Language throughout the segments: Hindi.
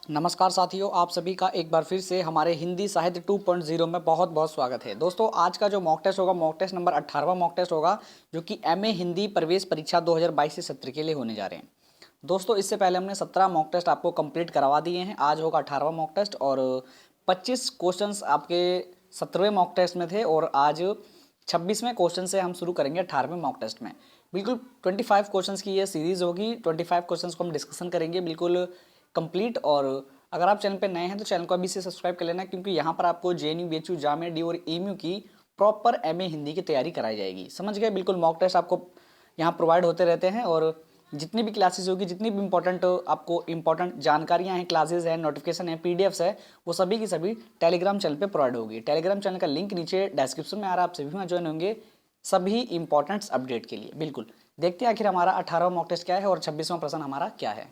नमस्कार साथियों, आप सभी का एक बार फिर से हमारे हिंदी साहित्य 2.0 में बहुत बहुत स्वागत है। दोस्तों, आज का जो मॉक टेस्ट होगा, मॉक टेस्ट नंबर 18वां मॉक टेस्ट होगा, जो कि एमए हिंदी प्रवेश परीक्षा 2022 से सत्र के लिए होने जा रहे हैं। दोस्तों, इससे पहले हमने 17 मॉक टेस्ट आपको कंप्लीट करवा दिए हैं। आज होगा 18वां मॉक टेस्ट और 25 क्वेश्चंस आपके 17वें मॉक टेस्ट में थे और आज 26वें क्वेश्चन से हम शुरू करेंगे 18वें मॉक टेस्ट में। बिल्कुल 25 क्वेश्चंस की ये सीरीज होगी। 25 क्वेश्चंस को हम डिस्कशन करेंगे बिल्कुल कंप्लीट। और अगर आप चैनल पे नए हैं तो चैनल को अभी से सब्सक्राइब कर लेना, क्योंकि यहाँ पर आपको जेएनयू, बीएचयू, जामिया, डी और एमयू की प्रॉपर एमए हिंदी की तैयारी कराई जाएगी। समझ गए? बिल्कुल मॉक टेस्ट आपको यहाँ प्रोवाइड होते रहते हैं और जितनी भी क्लासेस होगी, जितनी भी इंपॉर्टेंट आपको इंपॉर्टेंट जानकारियाँ हैं, क्लासेस हैं, नोटिफिकेशन है, पीडीएफ्स है, वो सभी की सभी टेलीग्राम चैनल पे प्रोवाइड होगी। टेलीग्राम चैनल का लिंक नीचे डिस्क्रिप्शन में आ रहा है, आप सभी में ज्वाइन होंगे सभी इंपॉर्टेंट्स अपडेट के लिए। बिल्कुल देखते हैं आखिर हमारा 18वां मॉक टेस्ट क्या है और 26वां प्रश्न हमारा क्या है।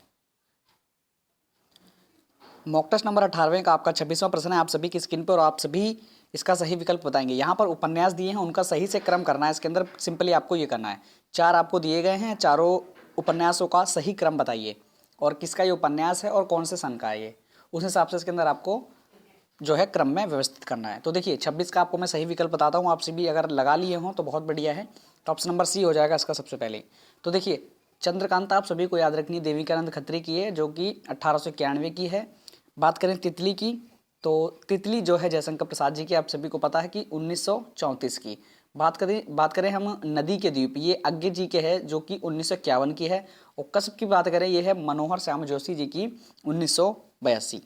मॉक टेस्ट नंबर 18वें का आपका 26वां प्रश्न है आप सभी की स्क्रीन पर और आप सभी इसका सही विकल्प बताएंगे। यहाँ पर उपन्यास दिए हैं, उनका सही से क्रम करना है। इसके अंदर सिंपली आपको ये करना है, 4 आपको दिए गए हैं, चारों उपन्यासों का सही क्रम बताइए और किसका ये उपन्यास है और कौन से सन का है ये, उस हिसाब से इसके अंदर आपको जो है क्रम में व्यवस्थित करना है। तो देखिए 26 का आपको मैं सही विकल्प बताता हूँ, आप सभी अगर लगा लिए हों तो बहुत बढ़िया है। तो ऑप्शन नंबर सी हो जाएगा इसका सबसे पहले। तो देखिए चंद्रकांता आप सभी को याद रखनी, देविकानंद खत्री की है, जो कि 1891 की है। बात करें तितली की, तो तितली जो है जयशंकर प्रसाद जी की, आप सभी को पता है कि 1934 की। बात करें हम नदी के द्वीप, ये अज्ञे जी के है, जो कि 1951 की है। और कसब की बात करें, ये है मनोहर श्याम जोशी जी की, 1982।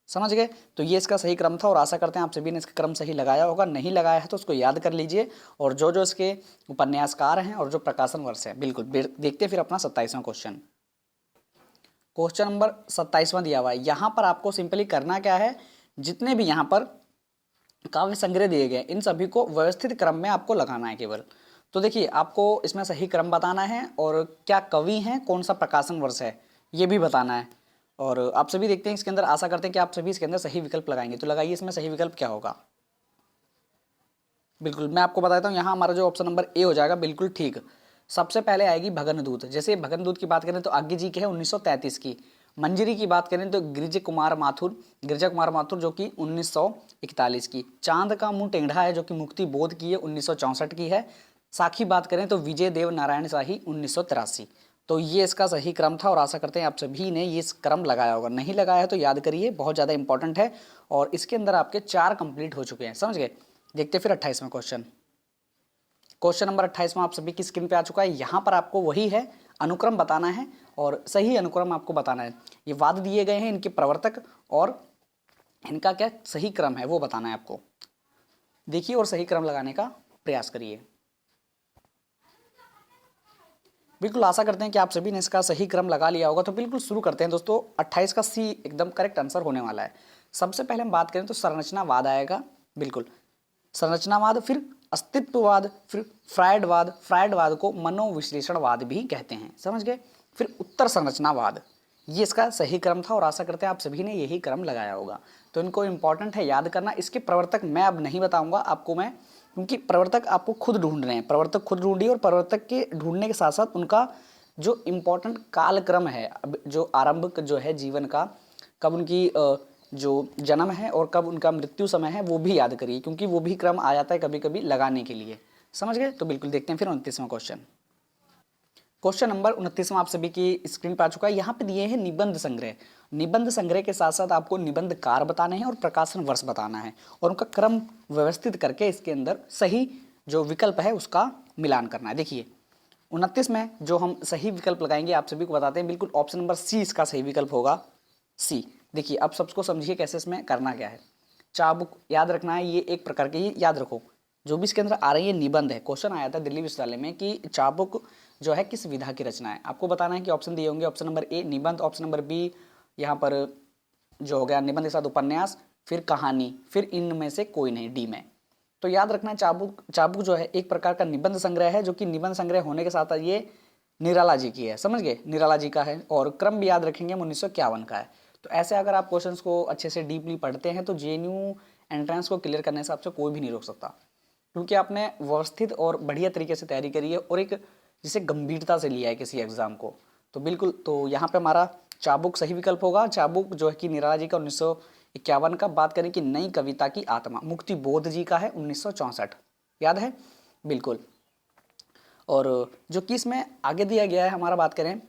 समझ गए? तो ये इसका सही क्रम था और आशा करते हैं आप सभी ने इसका क्रम सही लगाया होगा। नहीं लगाया है तो उसको याद कर लीजिए और जो जो इसके उपन्यासकार हैं और जो प्रकाशन वर्ष है, बिल्कुल देखते फिर अपना 27वां क्वेश्चन। क्वेश्चन नंबर 27वां दिया हुआ है। यहाँ पर आपको सिंपली करना क्या है, जितने भी यहाँ पर काव्य संग्रह दिए गए इन सभी को व्यवस्थित क्रम में आपको लगाना है केवल। तो देखिए आपको इसमें सही क्रम बताना है और क्या कवि हैं, कौन सा प्रकाशन वर्ष है, ये भी बताना है। और आप सभी देखते हैं इसके अंदर, आशा करते हैं कि आप सभी इसके अंदर सही विकल्प लगाएंगे। तो लगाइए इसमें सही विकल्प क्या होगा। बिल्कुल मैं आपको बताता हूँ, यहाँ हमारा जो ऑप्शन नंबर ए हो जाएगा बिल्कुल ठीक। सबसे पहले आएगी भगनदूत। जैसे भगनदूत की बात करें तो आज्ञे जी की है 1933 की। मंजरी की बात करें तो गिरिजा कुमार माथुर जो कि 1941 की। चांद का मुंह टेढ़ा है जो कि मुक्ति बोध की है, 1964 की है। साखी बात करें तो विजय देव नारायण शाही, 1983। तो ये इसका सही क्रम था और आशा करते हैं आप सभी ने ये क्रम लगाया होगा। नहीं लगाया है तो याद करिए, बहुत ज़्यादा इंपॉर्टेंट है। और इसके अंदर आपके 4 कंप्लीट हो चुके हैं। समझ गए? देखते फिर 28वां क्वेश्चन। क्वेश्चन नंबर 28वां आप सभी की स्क्रीन पे आ चुका है। यहाँ पर आपको वही है, अनुक्रम बताना है और सही अनुक्रम आपको बताना है। ये वाद दिए गए हैं, इनके प्रवर्तक और इनका क्या सही क्रम है वो बताना है आपको। देखिए और सही क्रम लगाने का प्रयास करिए। बिल्कुल आशा करते हैं कि आप सभी ने इसका सही क्रम लगा लिया होगा। तो बिल्कुल शुरू करते हैं दोस्तों। 28 का सी एकदम करेक्ट आंसर होने वाला है। सबसे पहले हम बात करें तो संरचनावाद आएगा। बिल्कुल संरचनावाद, फिर अस्तित्ववाद, फिर फ्रायडवाद को मनोविश्लेषणवाद भी कहते हैं। समझ गए? फिर उत्तर संरचनावाद, ये इसका सही क्रम था और आशा करते हैं आप सभी ने यही क्रम लगाया होगा। तो इनको इंपॉर्टेंट है याद करना। इसके प्रवर्तक मैं अब नहीं बताऊंगा आपको मैं, क्योंकि प्रवर्तक आपको खुद ढूंढ रहे हैं। प्रवर्तक खुद ढूंढिए और प्रवर्तक के ढूंढने के साथ साथ उनका जो इम्पोर्टेंट कालक्रम है, अब जो आरंभ जो है जीवन का, कब उनकी जो जन्म है और कब उनका मृत्यु समय है, वो भी याद करिए, क्योंकि वो भी क्रम आ जाता है कभी कभी लगाने के लिए। समझ गए? तो बिल्कुल देखते हैं फिर 29वां क्वेश्चन। क्वेश्चन नंबर 29वां आप सभी की स्क्रीन पर आ चुका है। यहाँ पे दिए हैं निबंध संग्रह। निबंध संग्रह के साथ साथ आपको निबंधकार बताने हैं और प्रकाशन वर्ष बताना है और उनका क्रम व्यवस्थित करके इसके अंदर सही जो विकल्प है उसका मिलान करना है। देखिए 29 में जो हम सही विकल्प लगाएंगे आप सभी को बताते हैं। बिल्कुल ऑप्शन नंबर सी इसका सही विकल्प होगा, सी। देखिए अब सबको समझिए कैसे इसमें करना क्या है। चाबुक याद रखना है, ये एक प्रकार के, ये याद रखो जो भी इसके अंदर आ रही है निबंध है। क्वेश्चन आया था दिल्ली विश्वविद्यालय में कि चाबुक जो है किस विधा की रचना है। आपको बताना है कि ऑप्शन दिए होंगे, ऑप्शन नंबर ए निबंध, ऑप्शन नंबर बी यहाँ पर जो हो गया निबंध के साथ उपन्यास, फिर कहानी, फिर इनमें से कोई नहीं, डी में। तो याद रखना चाबुक जो है एक प्रकार का निबंध संग्रह है, जो कि निबंध संग्रह होने के साथ ये निराला जी की है। समझ गए? निराला जी का है और क्रम भी याद रखेंगे 1951 का है। तो ऐसे अगर आप क्वेश्चंस को अच्छे से डीपली पढ़ते हैं तो जेएनयू एंट्रेंस को क्लियर करने से आपसे कोई भी नहीं रोक सकता, क्योंकि आपने व्यवस्थित और बढ़िया तरीके से तैयारी करी है और एक जिसे गंभीरता से लिया है किसी एग्जाम को। तो बिल्कुल, तो यहाँ पे हमारा चाबुक सही विकल्प होगा। चाबुक जो है कि निराला जी का 1951 का। बात करें कि नई कविता की आत्मा, मुक्ति बोध जी का है 1964, याद है बिल्कुल। और जो कि इसमें आगे दिया गया है हमारा, बात करें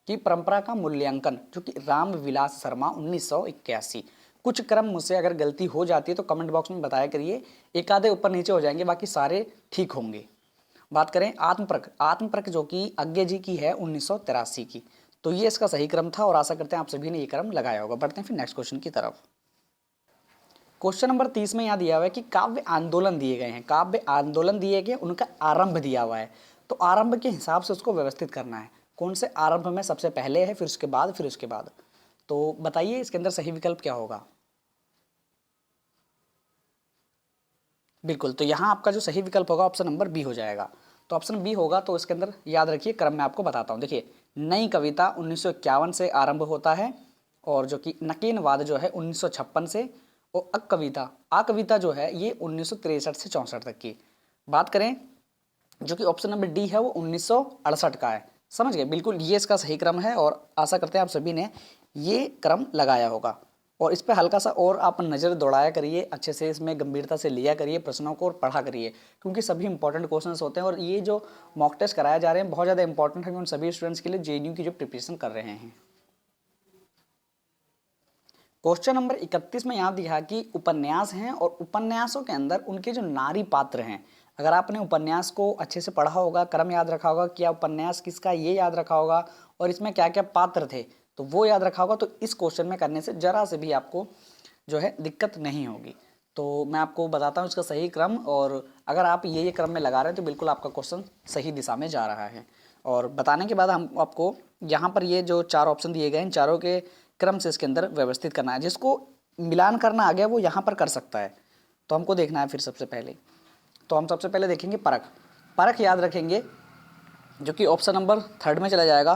कि परंपरा का मूल्यांकन, जो कि राम विलास शर्मा 1981। कुछ क्रम मुझसे अगर गलती हो जाती है तो कमेंट बॉक्स में बताया करिए, एक आधे ऊपर नीचे हो जाएंगे, बाकी सारे ठीक होंगे। बात करें आत्मप्रक, आत्मप्रक जो कि आज्ञा जी की है 1983 की। तो ये इसका सही क्रम था और आशा करते हैं आप सभी ने ये क्रम लगाया होगा। बढ़ते हैं फिर नेक्स्ट क्वेश्चन की तरफ। क्वेश्चन नंबर 30 में यहाँ दिया हुआ है कि काव्य आंदोलन दिए गए हैं, काव्य आंदोलन दिए गए, उनका आरंभ दिया हुआ है। तो आरंभ के हिसाब से उसको व्यवस्थित करना है, कौन से आरंभ में सबसे पहले है, फिर उसके बाद, फिर उसके बाद। तो बताइए इसके अंदर सही विकल्प क्या होगा। बिल्कुल, तो यहाँ आपका जो सही विकल्प होगा ऑप्शन नंबर बी हो जाएगा। तो ऑप्शन बी होगा। तो इसके अंदर याद रखिए, क्रम में आपको बताता हूँ। देखिए, नई कविता 1951 से आरंभ होता है, और जो कि नकीनवाद जो है 1956 से, और आ कविता जो है ये 1963 से 64 तक की। बात करें जो कि ऑप्शन नंबर डी है वो 1968 का है। समझ गए, बिल्कुल ये इसका सही क्रम है, और आशा करते हैं आप सभी ने ये क्रम लगाया होगा। और इस पर हल्का सा और आप नज़र दौड़ाया करिए, अच्छे से इसमें गंभीरता से लिया करिए प्रश्नों को, और पढ़ा करिए, क्योंकि सभी इंपॉर्टेंट क्वेश्चंस होते हैं। और ये जो मॉक टेस्ट कराए जा रहे हैं बहुत ज़्यादा इंपॉर्टेंट है उन सभी स्टूडेंट्स के लिए जेएनयू की जो प्रिपरेशन कर रहे हैं। क्वेश्चन नंबर 31 में यहाँ दिया कि उपन्यास हैं, और उपन्यासों के अंदर उनके जो नारी पात्र हैं। अगर आपने उपन्यास को अच्छे से पढ़ा होगा, क्रम याद रखा होगा, क्या उपन्यास किसका ये याद रखा होगा, और इसमें क्या क्या पात्र थे, तो वो याद रखा होगा, तो इस क्वेश्चन में करने से जरा से भी आपको जो है दिक्कत नहीं होगी। तो मैं आपको बताता हूँ इसका सही क्रम, और अगर आप ये क्रम में लगा रहे हैं तो बिल्कुल आपका क्वेश्चन सही दिशा में जा रहा है। और बताने के बाद हम आपको यहाँ पर ये जो 4 ऑप्शन दिए गए हैं, चारों के क्रम से इसके अंदर व्यवस्थित करना है। जिसको मिलान करना आ गया वो यहाँ पर कर सकता है। तो हमको देखना है फिर सबसे पहले, तो हम सबसे पहले देखेंगे परख। परख याद रखेंगे, जो कि ऑप्शन नंबर 3 में चला जाएगा।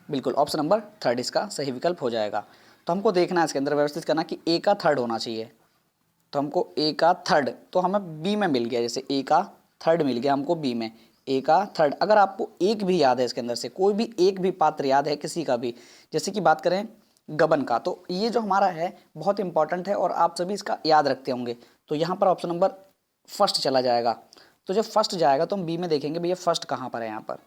बिल्कुल ऑप्शन नंबर 3 इसका सही विकल्प हो जाएगा। तो हमको देखना है इसके अंदर व्यवस्थित करना कि ए का थर्ड होना चाहिए। तो हमको ए का थर्ड तो हमें बी में मिल गया, जैसे ए का थर्ड मिल गया हमको बी में, ए का थर्ड। अगर आपको एक भी याद है इसके अंदर से, कोई भी एक भी पात्र याद है किसी का भी, जैसे कि बात करें गबन का, तो ये जो हमारा है बहुत इंपॉर्टेंट है और आप सभी इसका याद रखते होंगे। तो यहाँ पर ऑप्शन नंबर फर्स्ट चला जाएगा। तो जब फर्स्ट जाएगा तो हम बी में देखेंगे भैया फर्स्ट कहाँ पर है यहाँ पर।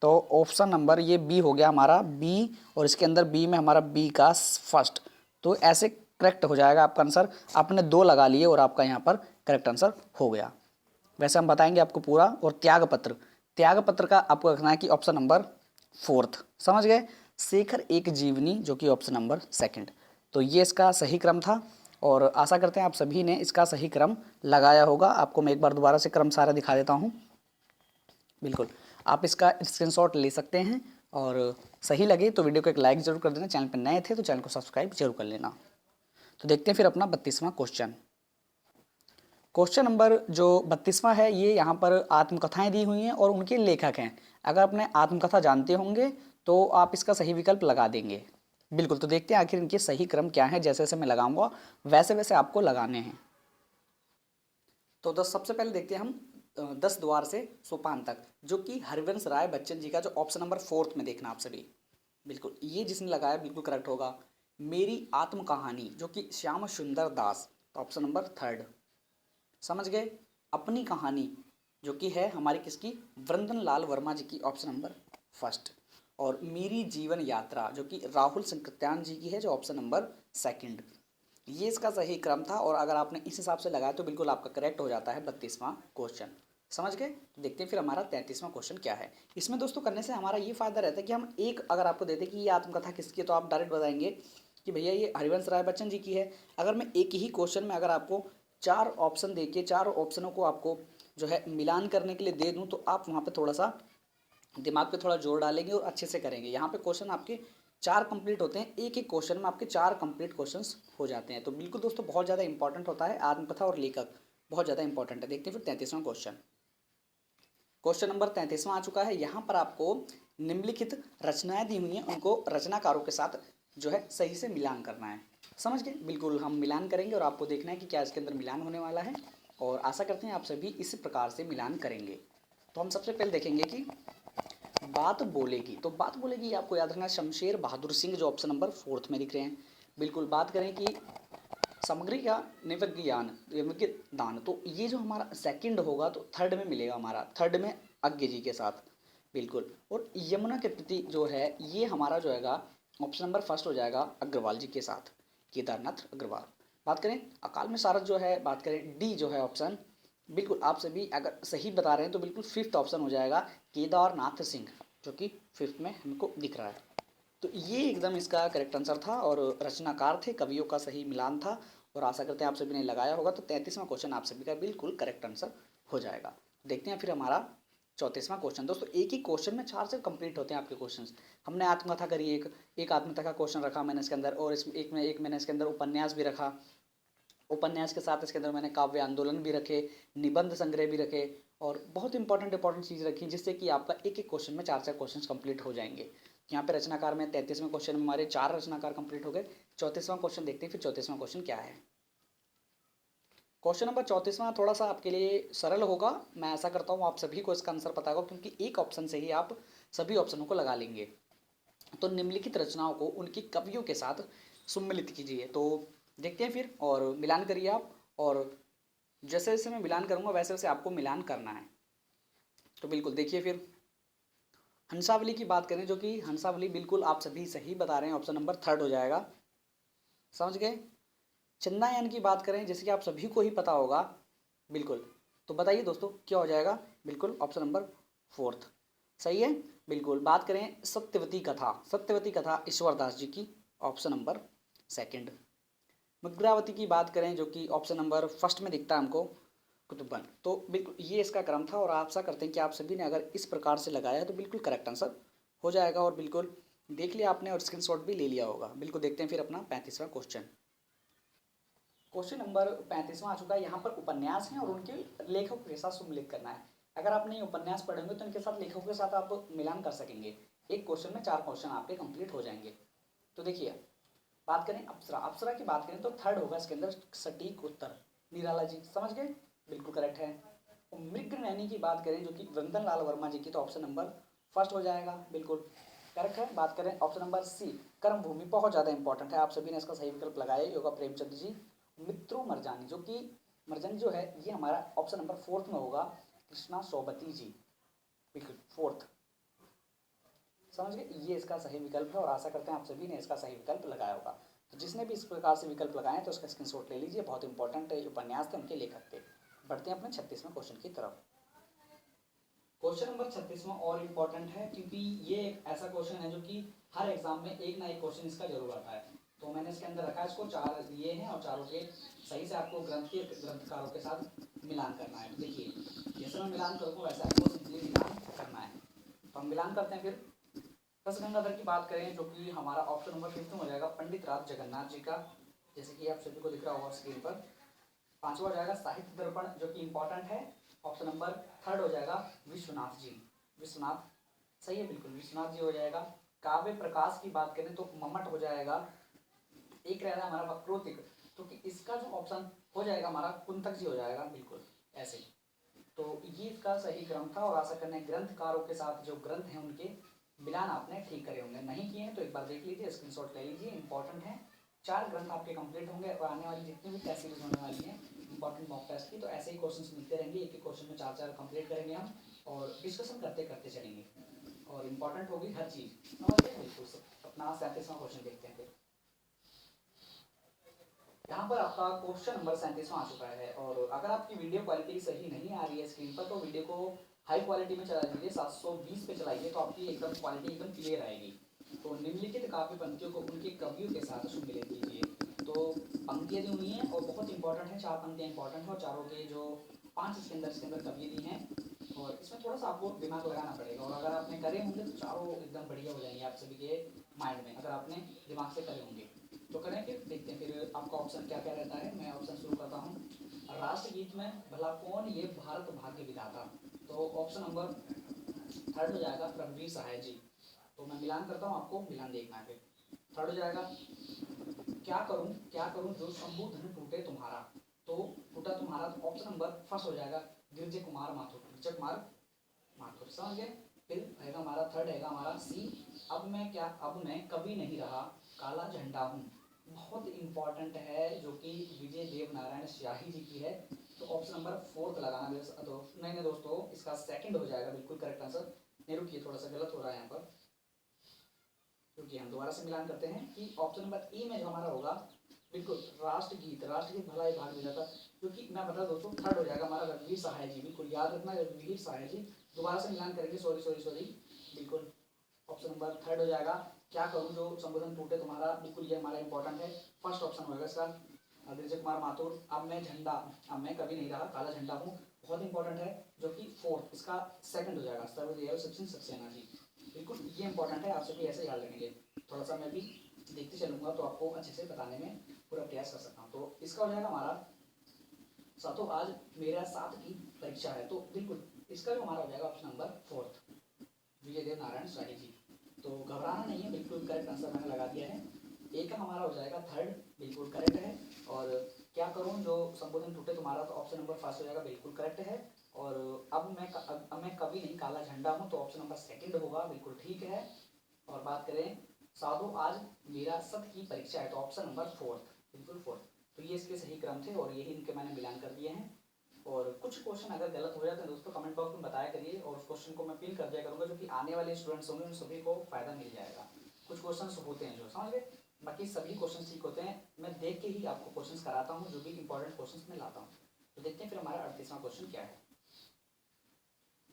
तो ऑप्शन नंबर ये बी हो गया हमारा, बी, और इसके अंदर बी में हमारा बी का फर्स्ट। तो ऐसे करेक्ट हो जाएगा आपका आंसर। आपने 2 लगा लिए और आपका यहाँ पर करेक्ट आंसर हो गया। वैसे हम बताएंगे आपको पूरा। और त्यागपत्र, त्यागपत्र का आपको रखना है कि ऑप्शन नंबर 4, समझ गए। शेखर एक जीवनी, जो कि ऑप्शन नंबर 2। तो ये इसका सही क्रम था, और आशा करते हैं आप सभी ने इसका सही क्रम लगाया होगा। आपको मैं एक बार दोबारा से क्रम सारा दिखा देता हूँ। बिल्कुल आप इसका स्क्रीनशॉट ले सकते हैं, और सही लगे तो वीडियो को एक लाइक जरूर कर देना। चैनल पर नए थे तो चैनल को सब्सक्राइब जरूर कर लेना। तो देखते हैं फिर अपना 32वां क्वेश्चन। क्वेश्चन नंबर जो 32वां है, ये यहाँ पर आत्मकथाएं दी हुई हैं और उनके लेखक हैं। अगर अपने आत्मकथा जानते होंगे तो आप इसका सही विकल्प लगा देंगे। बिल्कुल, तो देखते हैं आखिर इनके सही क्रम क्या है। जैसे जैसे मैं लगाऊंगा वैसे वैसे आपको लगाने हैं। तो सबसे पहले देखते हैं हम 10 द्वार से सोपान तक, जो कि हरिवंश राय बच्चन जी का, जो ऑप्शन नंबर 4 में देखना आप सभी। बिल्कुल ये जिसने लगाया बिल्कुल करेक्ट होगा। मेरी आत्म कहानी, जो कि श्याम सुंदर दास, तो ऑप्शन नंबर 3, समझ गए। अपनी कहानी, जो कि है हमारी किसकी, वृंदन लाल वर्मा जी की, ऑप्शन नंबर 1। और मेरी जीवन यात्रा, जो कि राहुल संकृत्यान जी की है, जो ऑप्शन नंबर 2। ये इसका सही क्रम था, और अगर आपने इस हिसाब से लगाया तो बिल्कुल आपका करेक्ट हो जाता है 32वां क्वेश्चन। समझ गए। देखते हैं फिर हमारा 33वां क्वेश्चन क्या है। इसमें दोस्तों करने से हमारा ये फायदा रहता है कि हम एक अगर आपको देते कि ये आत्मकथा किसकी है, तो आप डायरेक्ट बताएंगे कि भैया ये हरिवंश राय बच्चन जी की है। अगर मैं एक ही क्वेश्चन में अगर आपको 4 ऑप्शन दे के 4 ऑप्शनों को आपको जो है मिलान करने के लिए दे दूँ, तो आप वहाँ पर थोड़ा सा दिमाग पे थोड़ा जोर डालेंगे और अच्छे से करेंगे। यहाँ पे क्वेश्चन आपके 4 कंप्लीट होते हैं, एक एक क्वेश्चन में आपके 4 कंप्लीट क्वेश्चंस हो जाते हैं। तो बिल्कुल दोस्तों बहुत ज़्यादा इंपॉर्टेंट होता है आत्मकथा और लेखक, बहुत ज़्यादा इंपॉर्टेंट है। देखते हैं फिर 33वां क्वेश्चन। क्वेश्चन नंबर 33वां आ चुका है। यहाँ पर आपको निम्नलिखित रचनाएं दी हुई हैं, उनको रचनाकारों के साथ जो है सही से मिलान करना है। समझ गए। बिल्कुल हम मिलान करेंगे और आपको देखना है कि क्या इसके अंदर मिलान होने वाला है, और आशा करते हैं आप सभी इसी प्रकार से मिलान करेंगे। तो हम सबसे पहले देखेंगे कि बात बोलेगी, तो बात बोलेगी आपको याद रखना शमशेर बहादुर सिंह, जो ऑप्शन नंबर 4 में दिख रहे हैं। बिल्कुल। बात करें कि सामग्री का निविज्ञान दान, तो ये जो हमारा सेकंड होगा तो थर्ड में मिलेगा, हमारा थर्ड में अज्ञ जी के साथ। बिल्कुल। और यमुना के प्रति जो है ये हमारा जो हैगा ऑप्शन नंबर फर्स्ट हो जाएगा अग्रवाल जी के साथ, केदारनाथ अग्रवाल। बात करें अकाल में सारथ जो है, बात करें डी जो है ऑप्शन, बिल्कुल आप सभी अगर सही बता रहे हैं तो बिल्कुल फिफ्थ ऑप्शन हो जाएगा केदारनाथ सिंह, जो कि फिफ्थ में हमको दिख रहा है। तो ये एकदम इसका करेक्ट आंसर था और रचनाकार थे, कवियों का सही मिलान था। और आशा करते हैं आप सभी ने लगाया होगा। तो 33वां क्वेश्चन आप सभी का बिल्कुल करेक्ट आंसर हो जाएगा। देखते हैं फिर हमारा 34वां क्वेश्चन। दोस्तों एक ही क्वेश्चन में 4 से कंप्लीट होते हैं आपके क्वेश्चंस। हमने आत्मकथा करी, एक आत्मकथा का क्वेश्चन रखा मैंने इसके अंदर, और इसमें एक मैंने इसके अंदर उपन्यास भी रखा। उपन्यास के साथ इसके अंदर मैंने काव्य आंदोलन भी रखे, निबंध संग्रह भी रखे, और बहुत इंपॉर्टेंट चीज़ रखी, जिससे कि आपका एक एक क्वेश्चन में 4 क्वेश्चन कंप्लीट हो जाएंगे। यहाँ पे रचनाकार में 33वें क्वेश्चन में हमारे 4 रचनाकार कंप्लीट हो गए। 34वां क्वेश्चन देखते हैं फिर 34वां क्वेश्चन क्या है। क्वेश्चन नंबर 34वां थोड़ा सा आपके लिए सरल होगा। मैं ऐसा करता हूँ आप सभी को इसका आंसर पता होगा, क्योंकि एक ऑप्शन से ही आप सभी ऑप्शनों को लगा लेंगे। तो निम्नलिखित रचनाओं को उनकी कवियों के साथ सम्मिलित कीजिए। तो देखते हैं फिर, और मिलान करिए आप, और जैसे जैसे मैं मिलान करूंगा वैसे वैसे आपको मिलान करना है। तो बिल्कुल देखिए फिर, हंसावली की बात करें, जो कि हंसावली बिल्कुल आप सभी सही बता रहे हैं, ऑप्शन नंबर थर्ड हो जाएगा। समझ गए। चंद्रयान की बात करें, जैसे कि आप सभी को ही पता होगा, बिल्कुल। तो बताइए दोस्तों क्या हो जाएगा, बिल्कुल ऑप्शन नंबर फोर्थ सही है। बिल्कुल। बात करें सत्यवती कथा, सत्यवती कथा ईश्वरदास जी की, ऑप्शन नंबर सेकंड। मुद्रावती की बात करें, जो कि ऑप्शन नंबर फर्स्ट में दिखता है हमको, कुतुबन। तो बिल्कुल ये इसका क्रम था, और आशा करते हैं कि आप सभी ने अगर इस प्रकार से लगाया है तो बिल्कुल करेक्ट आंसर हो जाएगा। और बिल्कुल देख लिया आपने और स्क्रीनशॉट भी ले लिया होगा। बिल्कुल देखते हैं फिर अपना 35वां क्वेश्चन। क्वेश्चन नंबर 35वां आ चुका है। यहाँ पर उपन्यास हैं और उनके लेखकों के साथ सम्मिलित करना है। अगर आपने उपन्यास पढ़े होंगे तो इनके साथ लेखकों के साथ आप मिलान कर सकेंगे। एक क्वेश्चन में 4 क्वेश्चन आपके कंप्लीट हो जाएंगे। तो देखिए, बात करें अप्सरा, अप्सरा की बात करें तो थर्ड होगा इसके अंदर सटीक उत्तर, निराला जी। समझ गए, बिल्कुल करेक्ट है। और मृग नैनी की बात करें, जो कि वृंदन लाल वर्मा जी की, तो ऑप्शन नंबर फर्स्ट हो जाएगा, बिल्कुल करेक्ट है। बात करें ऑप्शन नंबर सी, कर्म भूमि, बहुत ज़्यादा इंपॉर्टेंट है, आप सभी ने इसका सही विकल्प लगाया योगा प्रेमचंद जी। मित्रो मरजानी, जो कि मरजानी जो है ये हमारा ऑप्शन नंबर फोर्थ में होगा, कृष्णा सोबती जी, बिल्कुल फोर्थ। समझ गए, ये इसका सही विकल्प है, और आशा करते हैं आप सभी ने इसका सही विकल्प लगाया होगा। तो जिसने भी इस प्रकार से विकल्प लगाए तो उसका स्क्रीनशॉट ले लीजिए, बहुत इंपॉर्टेंट उपन्यास थे, उनके लेखक थे। बढ़ते हैं अपने 36वें क्वेश्चन की तरफ। क्वेश्चन नंबर 36वां और इम्पॉर्टेंट है, क्योंकि ये एक ऐसा क्वेश्चन है जो कि हर एग्जाम में एक ना एक क्वेश्चन इसका जरूर आता है। तो मैंने इसके अंदर रखा है, इसको 4 दिए हैं और चारों के सही से आपको ग्रंथकारों के साथ मिलान करना है। देखिए, जैसे मैं मिलान करूँगा वैसे आपको सिंपली मिलान करना है। तो हम मिलान करते हैं फिर। रस गंगाधर की बात करें, जो कि हमारा ऑप्शन नंबर 5 में हो जाएगा, पंडित राज जगन्नाथ जी का, जैसे कि आप सभी को दिख रहा होगा स्क्रीन पर। 5वां हो जाएगा साहित्य दर्पण, जो कि इंपॉर्टेंट है, ऑप्शन नंबर थर्ड हो जाएगा विश्वनाथ जी, विश्वनाथ सही है, बिल्कुल विश्वनाथ जी हो जाएगा। काव्य प्रकाश की बात करें तो मम्मट हो जाएगा। एक रह रहा है हमारा वक्रोतिक, तो कि इसका जो ऑप्शन हो जाएगा हमारा कुंतक जी हो जाएगा, बिल्कुल ऐसे। तो ये इसका सही क्रम था, और आशा करने ग्रंथकारों के साथ जो ग्रंथ हैं उनके मिलान आपने ठीक करे होंगे। नहीं किए हैं तो एक बार देख लीजिए, स्क्रीनशॉट ले लीजिए, इंपॉर्टेंट है। 4 ग्रंथ आपके कंप्लीट होंगे, और आने वाली जितनी भी टेस्ट सीरीज होने वाली है इंपॉर्टेंट मॉक टेस्ट की, तो ऐसे ही क्वेश्चंस मिलते रहेंगे। एक एक क्वेश्चन में 4 कंप्लीट करेंगे हम, और डिस्कशन करते करते चलेंगे, और इंपॉर्टेंट होगी हर चीज़। समझ गए, बिल्कुल। अपना 37वां क्वेश्चन देखते हैं फिर। यहाँ पर आपका क्वेश्चन नंबर 37वां आ चुका है, और अगर आपकी वीडियो क्वालिटी सही नहीं आ रही है स्क्रीन पर, तो वीडियो को हाई क्वालिटी में चला दीजिए, 720 पे चलाइए, तो आपकी एकदम क्वालिटी एकदम क्लियर आएगी। तो निम्नलिखित काव्य पंक्तियों को उनके कवियों के साथ सम्मिलित कीजिए। तो पंक्तियाँ दी हुई हैं और बहुत इंपॉर्टेंट है, 4 पंक्तियाँ इंपॉर्टेंट है, और चारों के जो 5 इसके अंदर कवियाँ दी हैं, और इसमें थोड़ा सा आपको दिमाग लगाना पड़ेगा, और अगर आपने करे होंगे तो चारों एकदम बढ़िया हो जाएंगे आप सभी के माइंड में, अगर आपने दिमाग से करे होंगे। तो करें फिर, देखते हैं फिर आपका ऑप्शन क्या क्या रहता है। मैं ऑप्शन शुरू करता हूँ। राष्ट्रगीत में भला कौन ये भारत भाग्य विधाता, तो ऑप्शन नंबर थर्ड हो जाएगा रघुवीर सहाय जी। तो मैं मिलान करता हूँ, आपको मिलान देखना है। फिर थर्ड हो जाएगा क्या करूँ जो शंभु धन टूटे तुम्हारा, तो टूटा तुम्हारा, तो ऑप्शन नंबर फर्स्ट हो जाएगा गिरजे कुमार माथुर, गिरजे कुमार माथुर। समझ गए, फिर रहेगा हमारा थर्ड रहेगा हमारा सी, अब मैं कभी नहीं रहा काला झंडा हूँ। बहुत इंपॉर्टेंट है, जो कि विजय देव नारायण शाही जी की है। तो ऑप्शन नंबर फोर्थ लगाना मेरे साथ। तो नहीं दोस्तों, इसका सेकंड हो जाएगा बिल्कुल करेक्ट आंसर। नहीं रुकिए, थोड़ा सा गलत हो रहा है यहाँ पर, क्योंकि हम दोबारा से मिलान करते हैं कि ऑप्शन नंबर ई में जो हमारा होगा बिल्कुल राष्ट्रगीत, राष्ट्रगीत भला ही भाग में जाता, क्योंकि मैं बता दोस्तों थर्ड हो जाएगा हमारा रघुवीर सहाय जी। बिल्कुल याद रखना, रघुवीर सहाय जी। दोबारा से मिलान करेंगे, सॉरी सॉरी सॉरी, बिल्कुल ऑप्शन नंबर थर्ड हो जाएगा। क्या करूँ जो संबोधन टूटे तुम्हारा, बिल्कुल ये हमारा इंपॉर्टेंट है। फर्स्ट ऑप्शन होगा इसका, विजय कुमार माथुर। अब मैं कभी नहीं रहा काला झंडा हूँ, बहुत इंपॉर्टेंट है। जो कि फोर्थ, इसका सेकंड हो जाएगा सर्वदेव सचिन सक्सेना जी। बिल्कुल ये इंपॉर्टेंट है, आप सभी ऐसे याद रखेंगे। थोड़ा सा मैं भी देखते चलूंगा तो आपको अच्छे से बताने में पूरा प्रयास कर सकता हूँ। तो इसका हो जाएगा हमारा साथों आज मेरा साथ की परीक्षा है। तो बिल्कुल इसका जो हमारा हो जाएगा ऑप्शन नंबर फोर्थ, विजय देव नारायण शाही जी। तो घबराना नहीं है, बिल्कुल करेक्ट आंसर मैंने लगा दिया है। एक का हमारा हो जाएगा थर्ड, बिल्कुल करेक्ट है। और क्या करूँ जो संबोधन टूटे तुम्हारा, तो ऑप्शन नंबर फर्स्ट हो जाएगा, बिल्कुल करेक्ट है। और अब मैं कभी नहीं काला झंडा हूँ, तो ऑप्शन नंबर सेकंड होगा, बिल्कुल ठीक है। और बात करें साधु आज मेरा सत की परीक्षा है, तो ऑप्शन नंबर फोर्थ, बिल्कुल फोर्थ। तो ये इसके सही क्रम थे और यही इनके मैंने मिलान कर दिए हैं। और कुछ क्वेश्चन अगर गलत हो जाते हैं दोस्तों, कमेंट बॉक्स में बताया करिए, और उस क्वेश्चन को मैं पिन कर दिया करूंगा, जो कि आने वाले स्टूडेंट्स होंगे उन सभी को फायदा मिल जाएगा। कुछ क्वेश्चन होते हैं जो समझ गए, बाकी सभी क्वेश्चन ठीक होते हैं। मैं देख के ही आपको क्वेश्चन कराता हूँ, जो भी इंपॉर्टेंट क्वेश्चन मैं लाता हूँ। तो देखते हैं फिर हमारा 38वां क्वेश्चन क्या है।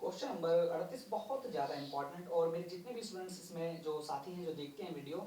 क्वेश्चन नंबर 38 बहुत ज़्यादा इंपॉर्टेंट, और मेरे जितने भी स्टूडेंट्स इसमें जो साथी हैं जो देखते हैं वीडियो,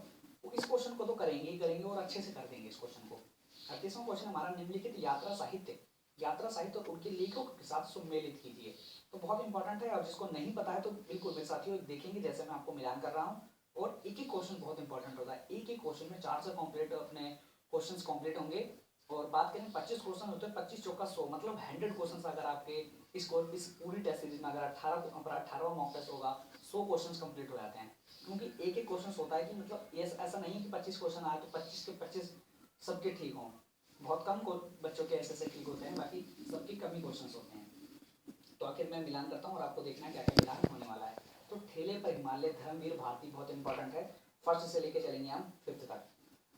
वो इस क्वेश्चन को तो करेंगे ही करेंगे और अच्छे से कर देंगे इस क्वेश्चन को। 38वां क्वेश्चन हमारा निम्नलिखित यात्रा साहित्य और उनके लेखकों के साथ सुमेलित कीजिए। तो बहुत इंपॉर्टेंट है, और जिसको नहीं पता है तो बिल्कुल मेरे साथियों देखेंगे जैसे मैं आपको मिलान कर रहा हूँ। और एक ही क्वेश्चन बहुत इंपॉर्टेंट होता है, एक ही क्वेश्चन में 4 से कंप्लीट अपने क्वेश्चंस कंप्लीट होंगे। और बात करें 25 क्वेश्चन होते हैं, 25 चौका 100, मतलब 100 क्वेश्चन अगर आपके इस पूरी टेस्ट सीरीज में अगर 18वां मॉक टेस्ट होगा, 100 क्वेश्चन कंप्लीट हो जाते हैं। क्योंकि एक एक क्वेश्चन होता है कि मतलब ये ऐसा नहीं है कि 25 क्वेश्चन आए तो 25 के 25 सबके ठीक हों। बहुत कम बच्चों के ऐसे ठीक होते हैं, बाकी सबके कम ही क्वेश्चन होते हैं। तो आखिर मैं मिलान करता हूँ और आपको देखना क्या क्या मिलान होने वाला है। तो ठेले पर हिमालय धर्मवीर भारती बहुत इंपॉर्टेंट है, फर्स्ट से लेके चलेंगे हम फिफ्थ तक।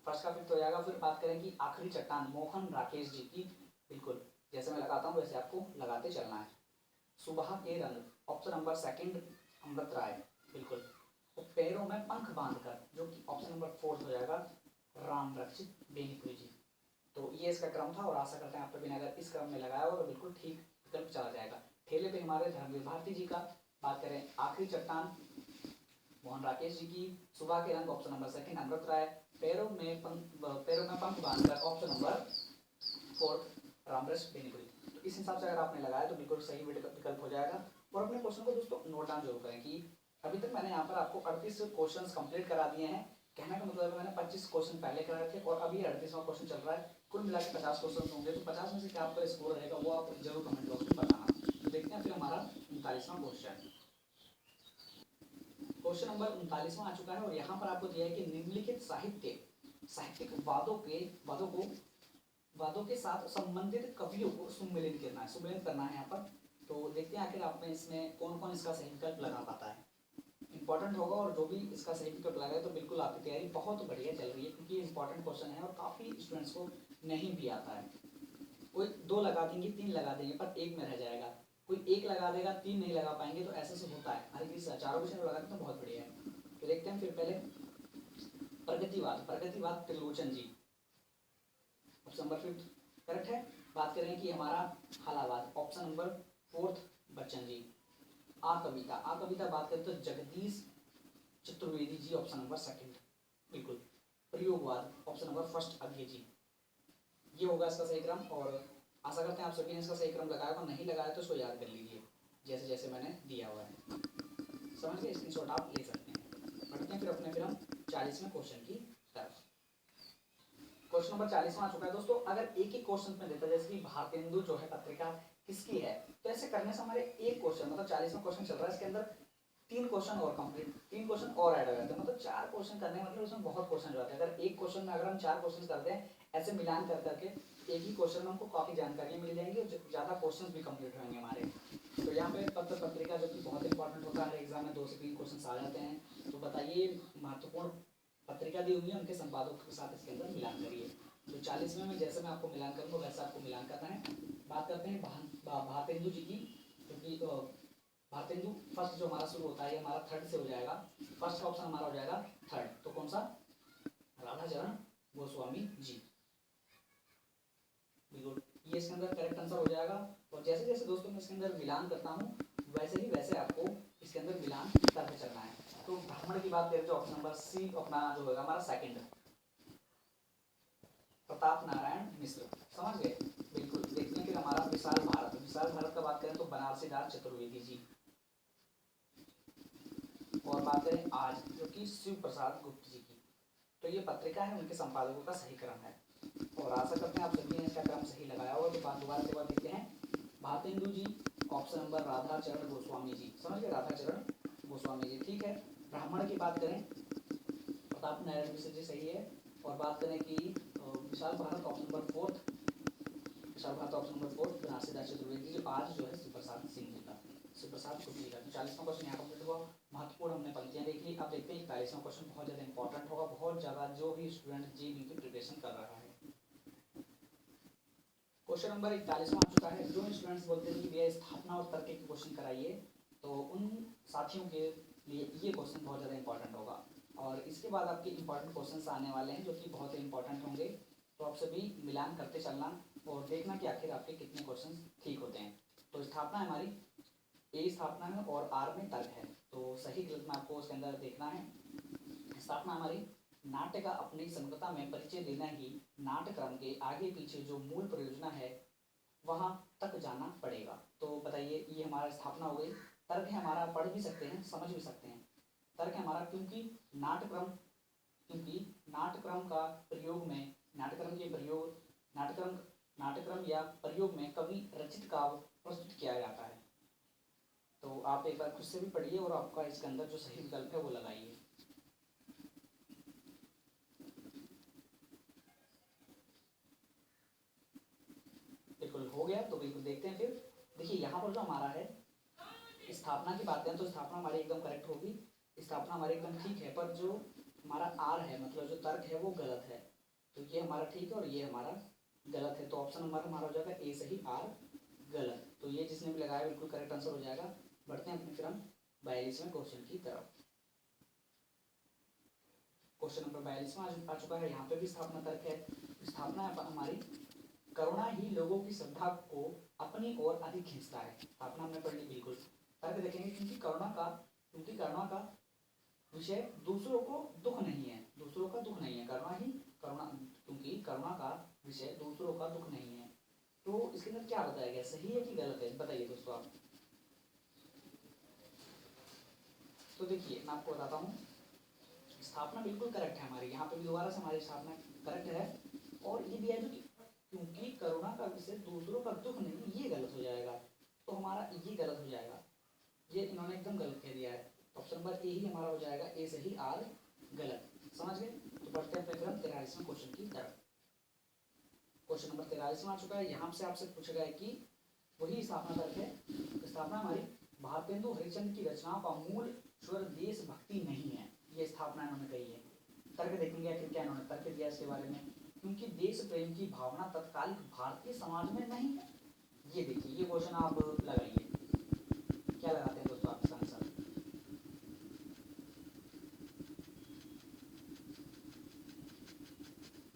फर्स्ट का फिफ्थ हो जाएगा। फिर बात करें कि आखिरी चट्टान मोहन राकेश जी की, बिल्कुल जैसे मैं लगाता हूँ वैसे आपको लगाते चलना है। सुबह के रंग, ऑप्शन नंबर सेकंड अमृत राय, बिल्कुल। तो पैरों में पंख बांधकर, जो कि ऑप्शन नंबर फोर्थ हो जाएगा, राम रक्षित बेनीपुरी जी। तो ये इसका क्रम था, और आशा करते हैं आप सभी ने अगर इस क्रम में लगाया होगा तो बिल्कुल ठीक विकल्प चला जाएगा। ठेले पे हमारे धर्मवीर भारती जी का। बात करें आखिरी चट्टान मोहन राकेश जी की। सुबह के रंग option number second Amrit Rai. पैरों में पंख बांधकर option number fourth Ramkrishna Benipuri. तो इस हिसाब से अगर आपने लगाया तो बिल्कुल सही विकल्प हो जाएगा। और अपने क्वेश्चन को दोस्तों नोट डाउन जरूर करें कि अभी तक मैंने यहाँ पर आपको 38 क्वेश्चन कंप्लीट करा दिए हैं। कहने का मतलब है मैंने 25 क्वेश्चन पहले कराए थे और अभी 38वां क्वेश्चन चल रहा है। कुल मिला के 50 क्वेश्चन होंगे, तो 50 में से क्या आपका स्कोर रहेगा वो आप जरूर कमेंट बॉक्स में बताना। तो देखते हैं फिर हमारा 39वां क्वेश्चन। क्वेश्चन नंबर 39वां आ चुका है, और यहाँ पर आपको दिया है कि निम्नलिखित साहित्यिक वादों के साथ संबंधित कवियों को सम्मिलित करना है यहाँ पर। तो देखते हैं आखिर आप में इसमें कौन कौन इसका सही विकल्प लगा पाता है। इंपॉर्टेंट होगा, और जो भी इसका सही विकल्प लगाए तो बिल्कुल आपकी तैयारी बहुत बढ़िया चल रही है, क्योंकि ये इंपॉर्टेंट क्वेश्चन है और काफ़ी स्टूडेंट्स को नहीं भी आता है। कोई 2 लगा देंगे, 3 लगा देंगे, पर एक में रह जाएगा। कोई 1 लगा देगा, 3 नहीं लगा पाएंगे, तो ऐसे से होता है। हर किसी चारों क्वेश्चन लगा तो बहुत बढ़िया है। तो देखते हैं फिर पहले प्रगतिवाद त्रिलोचन जी, ऑप्शन नंबर फिफ्थ करेक्ट है। बात करें कि हमारा हालावाद, option number fourth Bachchan ji. आ कविता बात करें तो Jagdish Chaturvedi ji, option number second, बिल्कुल। प्रयोगवाद ऑप्शन नंबर फर्स्ट अभय जी। ये होगा इसका सही क्रम, और आशा करते हैं आप सभी ने इसका सही क्रम लगाया होगा। नहीं लगाया तो इसको याद कर लीजिए जैसे जैसे मैंने दिया हुआ है, समझ के स्क्रीनशॉट आप ले सकते हैं। बढ़ते हैं फिर हम 40वें क्वेश्चन की तरफ। क्वेश्चन नंबर 40 आ चुका है दोस्तों। अगर एक ही क्वेश्चन में देता है, जैसे कि भारतेंदु जो है पत्रिका किसकी है, तो ऐसे करने से हमारे एक क्वेश्चन, मतलब 40वां क्वेश्चन चल रहा है, इसके अंदर 3 क्वेश्चन और कंप्लीट, 3 क्वेश्चन और ऐड हो जाते हैं, मतलब 4 क्वेश्चन करने मतलब उसमें बहुत क्वेश्चन हो जाते हैं। अगर एक क्वेश्चन में अगर हम 4 क्वेश्चन करते हैं ऐसे मिलान कर करके, एक ही क्वेश्चन में हमको काफी जानकारियां मिल जाएंगी और ज्यादा क्वेश्चन भी कंप्लीट होंगे हमारे। तो यहाँ पे पत्र पत्रिका जो कि बहुत इंपॉर्टेंट होता है, एग्जाम में 2 से 3 क्वेश्चन आ जाते हैं। तो बताइए महत्वपूर्ण पत्रिका दी हुई है, उनके संपादकों के साथ इसके अंदर मिलान करिए। तो 40वें में जैसे मैं आपको मिलान करूँगा वैसे आपको मिलान करना है। बात करते हैं भारतेंदु जी की, क्योंकि भारतेंदु फर्स्ट जो हमारा शुरू होता है ये हमारा थर्ड से हो जाएगा। फर्स्ट का ऑप्शन हमारा हो जाएगा थर्ड। तो कौन सा? राधाचरण गोस्वामी जी। बिल्कुल, ये इसके अंदर करेक्ट आंसर हो जाएगा। और जैसे जैसे दोस्तों मैं इसके अंदर मिलान करता हूँ वैसे ही वैसे आपको इसके अंदर मिलान करते चलना है। तो ब्राह्मण की बात करें तो ऑप्शन नंबर सी अपना जो होगा हमारा सेकंड, प्रताप नारायण मिश्र। समझ गए? बिल्कुल। देखते हैं फिर हमारा विशाल भारत। विशाल भारत का बात करें तो बनारसी दास चतुर्वेदी जी। और बात करें आज जो कि शिव प्रसाद गुप्त जी की। तो ये पत्रिका है, उनके संपादकों का सही क्रम है। और आशा करते हैं आप सभी ने इसका क्रम सही लगाया होगा। तो बात दोबारा से बात देखते हैं। Bharatendu ji, option number Radhacharan Goswami ji. समझ गए? राधाचरण गोस्वामी जी, ठीक है। ब्राह्मण की बात करें प्रताप नारायण मिश्र जी सही है। और बात करें कि विशाल भारत ऑप्शन नंबर 4, विशाल भारत ऑप्शन नंबर 4 बनारसी दास चतुर्वेदी जी। आज जो है शिव प्रसाद सिंह जी का, शिव प्रसाद गुप्त जी का। तो 40वां क्वेश्चन यहाँ कंप्लीट हुआ। महत्वपूर्ण हमने पंक्तियां देखी। अब देखते हैं 41वां क्वेश्चन, बहुत ज़्यादा इंपॉर्टेंट होगा, बहुत ज़्यादा जो भी स्टूडेंट जीडी की प्रिपरेशन कर रहा है। क्वेश्चन नंबर 41वां आ चुका है। जो स्टूडेंट्स बोलते हैं कि भैया स्थापना और तर्क के क्वेश्चन कराइए, तो उन साथियों के लिए ये क्वेश्चन बहुत ज़्यादा इंपॉर्टेंट होगा। और इसके बाद आपके इंपॉर्टेंट क्वेश्चन आने वाले हैं जो कि बहुत ही इंपॉर्टेंट होंगे। तो आप सभी मिलान करते चलना और देखना कि आखिर आपके कितने क्वेश्चन ठीक होते हैं। तो स्थापना हमारी ए स्थापना है और आर में तर्क है। तो सही गलत में आपको उसके अंदर देखना है। स्थापना हमारी नाट्य का अपनी संगतता में परिचय देना ही नाट्यक्रम के आगे पीछे जो मूल परियोजना है वहां तक जाना पड़ेगा। तो बताइए ये हमारा स्थापना हो गई। तर्क है हमारा, पढ़ भी सकते हैं समझ भी सकते हैं। तर्क है हमारा क्योंकि नाट्यक्रम का प्रयोग में नाट्यक्रम या प्रयोग में कवि रचित काव्य प्रस्तुत किया जाता है। तो आप एक बार खुद से भी पढ़िए और आपका इसके अंदर जो सही विकल्प है वो लगाइए। बिल्कुल हो गया। तो बिल्कुल देखते हैं फिर। देखिए यहाँ पर जो हमारा है स्थापना की बात करें तो स्थापना हमारी एकदम करेक्ट होगी, स्थापना हमारी एकदम ठीक है। पर जो हमारा आर है मतलब जो तर्क है वो गलत है। तो ये हमारा ठीक है और ये हमारा गलत है। तो ऑप्शन नंबर हमारा हो जाएगा ए सही, आर गलत। तो ये जिसने भी लगाया बिल्कुल करेक्ट आंसर हो जाएगा। बढ़ते हैं अपने फिर हम 42वें क्वेश्चन की तरफ। क्वेश्चन नंबर 42वां आ चुका है। यहाँ पे भी स्थापना तर्क है। स्थापना हमारी करुणा ही लोगों की श्रद्धा को अपनी ओर अधिक खींचता है। स्थापना हमने पढ़ ली बिल्कुल। तर्क देखेंगे क्योंकि करुणा का विषय दूसरों को दुख नहीं है, दूसरों का दुख नहीं है। क्योंकि करुणा का विषय दूसरों का दुख नहीं है। तो इसके अंदर क्या बताया गया, सही है कि गलत है? बताइए दोस्तों आप। तो देखिए मैं आपको बताता हूँ, स्थापना बिल्कुल करेक्ट है हमारी। यहाँ पे भी दोबारा से हमारी स्थापना करेक्ट है। और ये भी है जो कि क्योंकि करुणा का विषय दूसरों का दुख नहीं, ये गलत हो जाएगा। तो हमारा ये गलत हो जाएगा, ये इन्होंने एकदम गलत कह दिया है। ऑप्शन नंबर ए ही हमारा हो जाएगा, ए सही आर गलत। समझ गए? तो बढ़ते हैं फिर हम 43वें क्वेश्चन की तरफ। क्वेश्चन नंबर 43वां आ चुका है। यहाँ से आपसे पूछा गया है कि वही स्थापना तर्क है। स्थापना हमारी भारतेंदु हरिश्चंद्र की रचनाओं का मूल स्वर देशभक्ति नहीं है, ये स्थापना इन्होंने कही है। तर्क देखेंगे आखिर क्या इन्होंने तर्क दिया इसके बारे में। क्योंकि देश प्रेम की भावना तत्कालिक भारतीय समाज में नहीं है। ये देखिए ये क्वेश्चन आप लगाइए, क्या लगाते हैं दोस्तों आप इसका आंसर?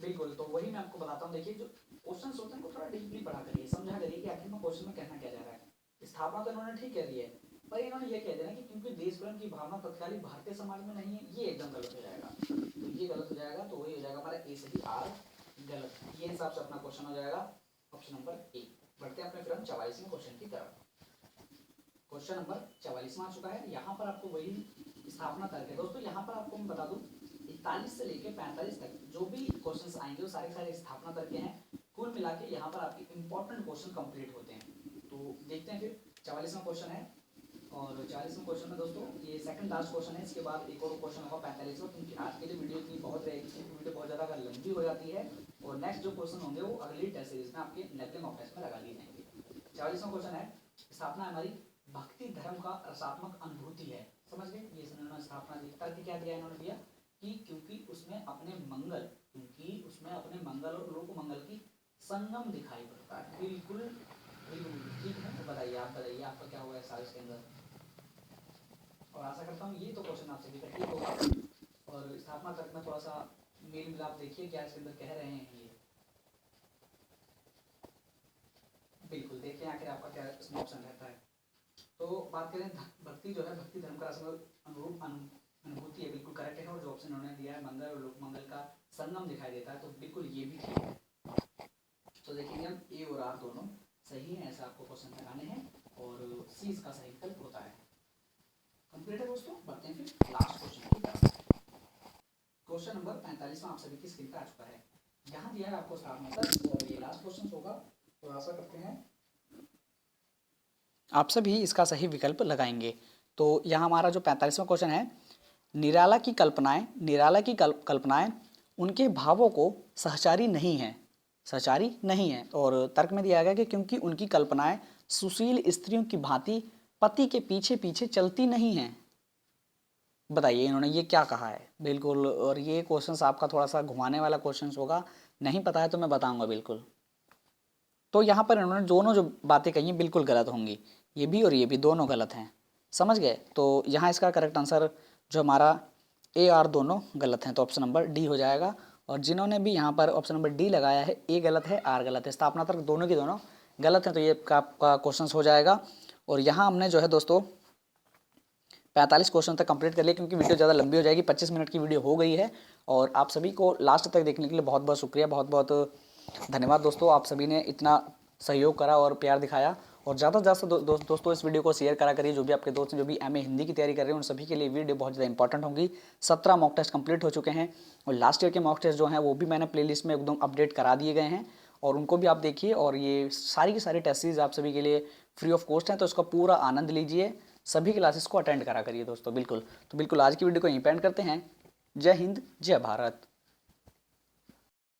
बिल्कुल। तो वही मैं आपको बताता हूँ। देखिए जो क्वेश्चन होते हैं थोड़ा डीपली पढ़ा करिए, समझा करिए कि आखिर में क्वेश्चन में कहना क्या जा रहा है। स्थापना तो इन्होंने ठीक कह दी है, पर इन्होंने ये कह दिया कि क्योंकि देश प्रेम की भावना तत्कालिक भारतीय समाज में नहीं है, ये एकदम गलत हो जाएगा। तो ये गलत हो जाएगा। तो वही हो जाएगा हमारा ए सही आर गलत। ये हिसाब से अपना क्वेश्चन हो जाएगा ऑप्शन नंबर ए। बढ़ते हैं अपने फिर हम 44वें क्वेश्चन की तरफ। क्वेश्चन नंबर 44वां आ चुका है। यहाँ पर आपको वही स्थापना तर्क है दोस्तों। यहाँ पर आपको मैं बता दूं 41 से लेकर 45 तक जो भी क्वेश्चंस आएंगे वो सारे स्थापना तर्क हैं। कुल मिला के यहाँ पर आपके इंपॉर्टेंट क्वेश्चन कंप्लीट होते हैं। तो देखते हैं फिर 44वां क्वेश्चन है। और 40वें क्वेश्चन में दोस्तों ये सेकंड लास्ट क्वेश्चन है। इसके बाद एक और क्वेश्चन होगा 45वां, क्योंकि आज के लिए वीडियो इतनी बहुत रहेगी, वीडियो बहुत ज़्यादा लंबी हो जाती है। और नेक्स्ट जो क्वेश्चन होंगे वो अगली टेस्ट सीरीज में आपके नेगलिंग ऑफ टेस्ट में लगा दिए जाएंगे। 44वां क्वेश्चन है, स्थापना हमारी भक्ति धर्म का रसात्मक अनुभूति है। समझ गए? ये इन्होंने स्थापना दी। तर्क क्या दिया इन्होंने दिया कि क्योंकि उसमें अपने मंगल और लोक मंगल की संगम दिखाई पड़ता है। बिल्कुल बिल्कुल ठीक है। तो बताइए, आप बताइए आपका क्या हुआ है साइंस के अंदर। और आशा करता हूँ ये तो क्वेश्चन आपसे भी ठीक होगा। और स्थापना तर्क में थोड़ा सा मेल मिलाप देखिए क्या इसके अंदर कह रहे हैं ये। बिल्कुल देखिए आखिर आपका क्या इसमें ऑप्शन रहता है। तो बात करें भक्ति जो है, भक्ति धर्म का अनुरूप अनुभूति है, बिल्कुल करेक्ट है। और जो ऑप्शन उन्होंने दिया है मंगल और लोक मंगल का संगम दिखाई देता है, तो बिल्कुल ये भी ठीक है। तो देखेंगे हम ए और आर दोनों सही है, ऐसा आपको क्वेश्चन लगाने हैं और सी इसका सही विकल्प होता है। कंप्लीट है दोस्तों। बढ़ते हैं फिर लास्ट क्वेश्चन की तरफ। क्वेश्चन नंबर 45 आप सभी की स्क्रीन पर आ चुका है। यहाँ दिया है आपको स्थापना तर्क और ये लास्ट क्वेश्चन होगा। तो आशा करते हैं आप सभी इसका सही विकल्प लगाएंगे। तो यहाँ हमारा जो 45वां क्वेश्चन है, निराला की कल्पनाएं उनके भावों को सहचारी नहीं है। और तर्क में दिया गया कि क्योंकि उनकी कल्पनाएं सुशील स्त्रियों की भांति पति के पीछे पीछे चलती नहीं हैं। बताइए इन्होंने ये क्या कहा है। बिल्कुल, और ये क्वेश्चन आपका थोड़ा सा घुमाने वाला क्वेश्चन होगा, नहीं पता है तो मैं बताऊंगा बिल्कुल। तो यहाँ पर इन्होंने दोनों जो बातें कही हैं बिल्कुल गलत होंगी, ये भी और ये भी दोनों गलत हैं। समझ गए? तो यहाँ इसका करेक्ट आंसर जो हमारा ए आर दोनों गलत हैं, तो ऑप्शन नंबर डी हो जाएगा। और जिन्होंने भी यहाँ पर ऑप्शन नंबर डी लगाया है, ए गलत है आर गलत है, स्थापना तर्क दोनों की दोनों गलत हैं। तो ये आपका क्वेश्चन हो जाएगा। और यहाँ हमने जो है दोस्तों 45 क्वेश्चन तक कंप्लीट कर लिया, क्योंकि वीडियो ज़्यादा लंबी हो जाएगी। 25 मिनट की वीडियो हो गई है। और आप सभी को लास्ट तक देखने के लिए बहुत बहुत शुक्रिया, बहुत बहुत धन्यवाद दोस्तों। आप सभी ने इतना सहयोग करा और प्यार दिखाया। और ज़्यादा से ज़्यादा दोस्तों इस वीडियो को शेयर करा करिए। जो भी आपके दोस्त जो भी एमए हिंदी की तैयारी कर रहे हैं उन सभी के लिए वीडियो बहुत ज़्यादा इंपॉर्टेंट होंगी। 17 मॉक टेस्ट कंप्लीट हो चुके हैं और लास्ट ईयर के मॉक टेस्ट जो हैं वो भी मैंने प्लेलिस्ट में एकदम अपडेट करा दिए गए हैं, और उनको भी आप देखिए। और ये सारी की सारी टेस्ट सीरीज आप सभी के लिए फ्री ऑफ कॉस्ट हैं, तो इसका पूरा आनंद लीजिए। सभी क्लासेस को अटेंड करा करिए दोस्तों। बिल्कुल, तो बिल्कुल आज की वीडियो को यहीं पे एंड करते हैं। जय हिंद, जय भारत।